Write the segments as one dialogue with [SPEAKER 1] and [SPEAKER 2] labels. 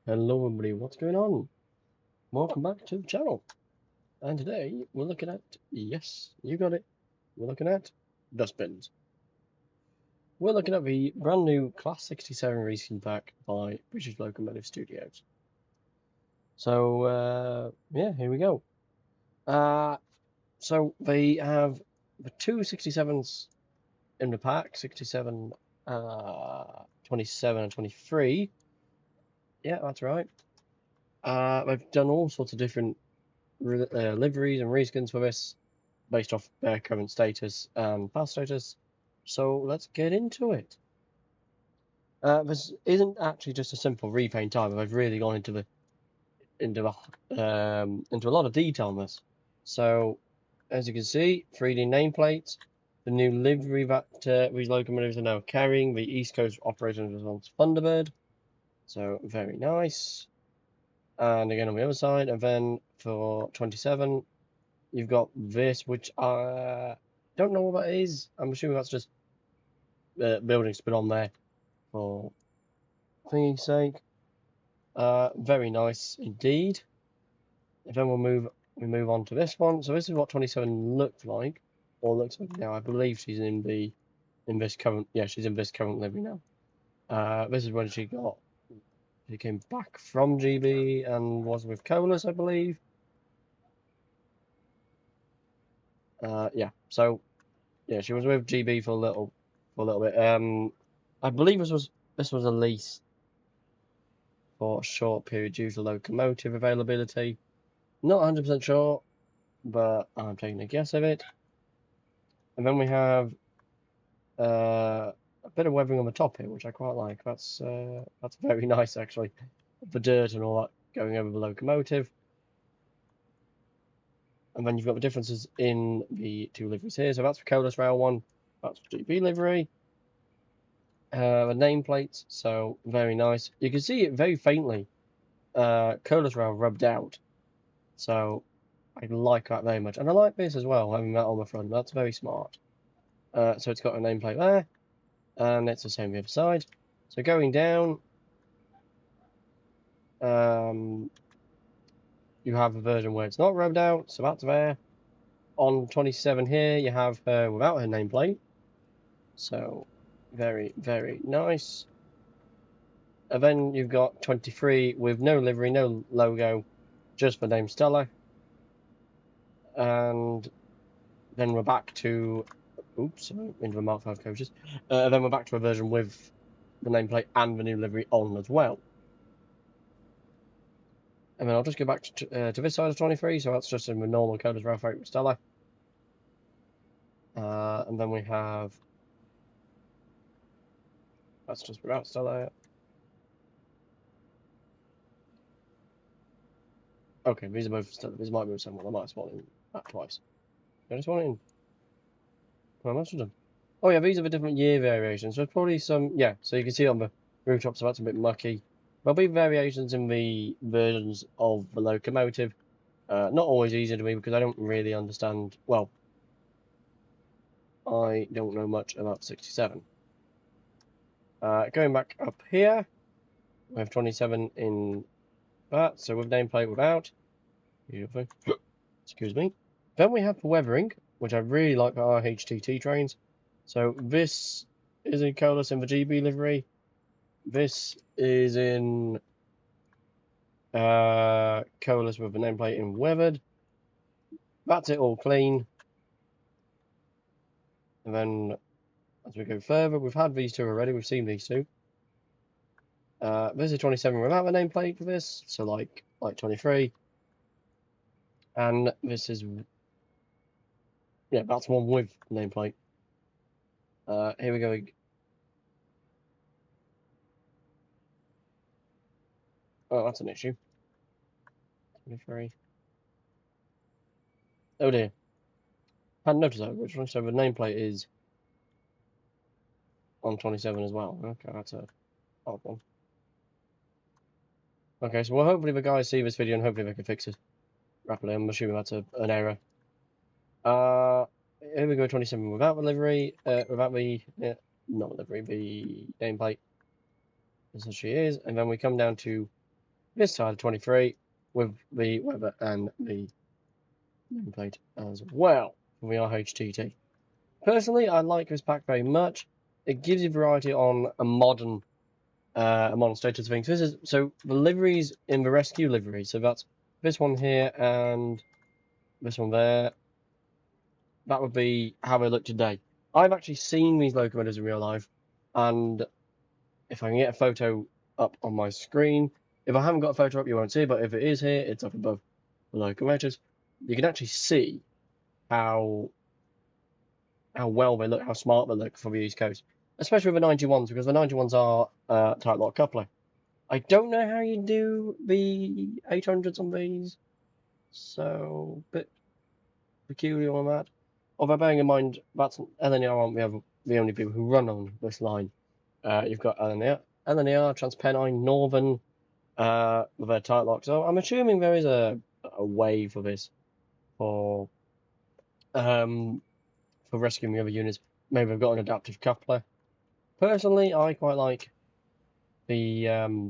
[SPEAKER 1] Hello everybody, what's going on? Welcome back to the channel. And today we're looking at, yes, you got it, we're looking at dustbins. We're looking at the brand new Class 67 Racing Pack by British Locomotive Studios. So, yeah, here we go. So they have the two 67s in the pack, 67, 27 and 23. Yeah, that's right. They've done all sorts of different liveries and reskins for this based off their current status and past status. So let's get into it. This isn't actually just a simple repaint either. They've really gone into a lot of detail on this. So as you can see, 3D nameplates, the new livery that these locomotives are now carrying, the East Coast Operations Response Thunderbird. So very nice. And again on the other side, and then for 27, you've got this, which I don't know what that is. I'm assuming that's just buildings put on there for thingy's sake. Very nice indeed. And then we move on to this one. So this is what 27 looked like, or looks like now. I believe she's in this current she's in this current livery now. This is when she came back from GB and was with Colas, I believe. Yeah. So yeah, she was with GB for a little bit. I believe this was a lease for a short period due to locomotive availability. Not 100% sure, but I'm taking a guess of it. And then we have a bit of weathering on the top here, which I quite like. That's very nice actually. The dirt and all that going over the locomotive. And then you've got the differences in the two liveries here. So that's the Colas Rail one. That's the GB livery. The nameplates, so very nice. You can see it very faintly. Colas Rail rubbed out. So I like that very much. And I like this as well, having that on the front. That's very smart. So it's got a nameplate there. And it's the same the other side. So going down, you have a version where it's not rubbed out. So that's there. On 27 here, you have her without her nameplate. So very, very nice. And then you've got 23 with no livery, no logo, just the name Stella. And then we're back to, oops, into the Mark 5 coaches. Then we're back to a version with the nameplate and the new livery on as well. And then I'll just go back to this side of 23, so that's just in the normal Codas Rail Freight with Stella. And then we have, that's just without Stella. Okay, these are both Stella. These might be the same one. I might have spotted that twice. Did I just want it in? Well, I must have done. Oh yeah, these are the different year variations. There's probably some, yeah, so you can see on the rooftops, so that's a bit mucky. There'll be variations in the versions of the locomotive. Not always easy to me because I don't really understand, well, I don't know much about 67. Going back up here, we have 27 in that, so with nameplate without. Beautiful. Excuse me. Then we have the weathering, which I really like our HTT trains. So this is in Colas in the GB livery. This is in Colas with the nameplate in weathered. That's it all clean. And then as we go further, we've had these two already. We've seen these two. This is 27 without the nameplate for this, so like 23. And this is, yeah, that's one with nameplate. Here we go. Oh, that's an issue. 23. Oh dear. Hadn't noticed that originally, so the nameplate is on 27 as well. Okay, that's a odd one. Okay, so well, hopefully the guys see this video and hopefully they can fix it rapidly. I'm assuming that's an error. Here we go, 27 without the livery, without the, not the livery, the nameplate. This is she is, and then we come down to this side 23 with the weather and the nameplate as well from the RHTT. Personally, I like this pack very much. It gives you variety on a modern status of things. This is so the liveries in the rescue livery. So that's this one here and this one there. That would be how they look today. I've actually seen these locomotives in real life, and if I can get a photo up on my screen, if I haven't got a photo up, you won't see it, but if it is here, it's up above the locomotives. You can actually see how well they look, how smart they look for the East Coast, especially with the 91s, because the 91s are tight lock coupler. I don't know how you do the 800s on these, so a bit peculiar on that. Although bearing in mind that's LNER aren't the only people who run on this line. You've got LNER, TransPennine, Northern, with their tight lock. So I'm assuming there is a way for this for rescuing the other units. Maybe they've got an adaptive coupler. Personally, I quite like the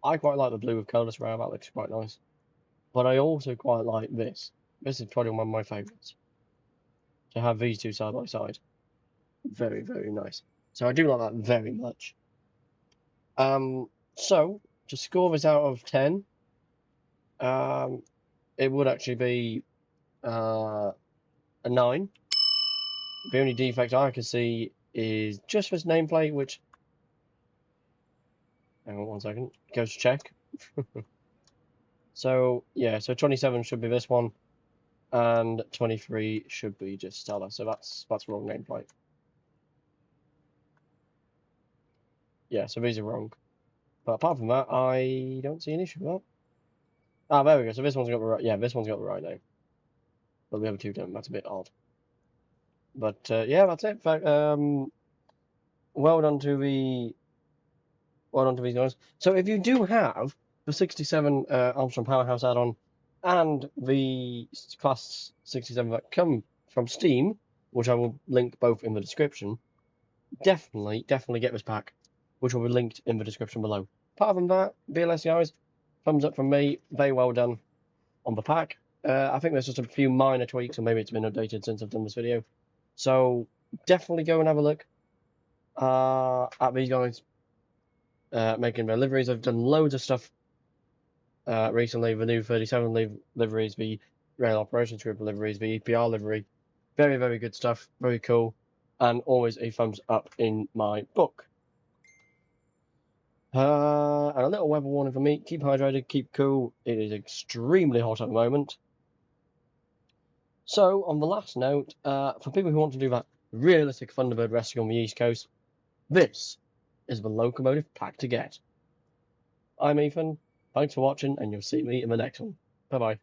[SPEAKER 1] blue with colourless rail. That looks quite nice. But I also quite like this. This is probably one of my favourites. To have these two side by side. Very, very nice. So I do like that very much. So to score this out of 10, it would actually be a 9. The only defect I can see is just this nameplate, which, hang on 1 second, goes to check. So yeah, so 27 should be this one, and 23 should be just Stella. So that's wrong nameplate. Yeah, so these are wrong. But apart from that, I don't see an issue with that. Ah, there we go. So this one's got the right. Yeah, this one's got the right name. But the other two don't. That's a bit odd. But yeah, that's it. In fact, well done to these guys. So if you do have the 67 Armstrong Powerhouse add-on and the Class 67 that come from Steam, which I will link both in the description, definitely get this pack, which will be linked in the description below. Apart from that, BLS guys, thumbs up from me. Very well done on the pack. I think there's just a few minor tweaks, or maybe it's been updated since I've done this video. So definitely go and have a look at these guys making their liveries. I've done loads of stuff recently. The new 37 liveries, the Rail Operations Group liveries, the EPR livery. Very, very good stuff. Very cool. And always a thumbs up in my book. And a little weather warning for me. Keep hydrated, keep cool. It is extremely hot at the moment. So, on the last note, for people who want to do that realistic Thunderbird rescue on the East Coast, this is the locomotive pack to get. I'm Ethan. Thanks for watching, and you'll see me in the next one. Bye bye.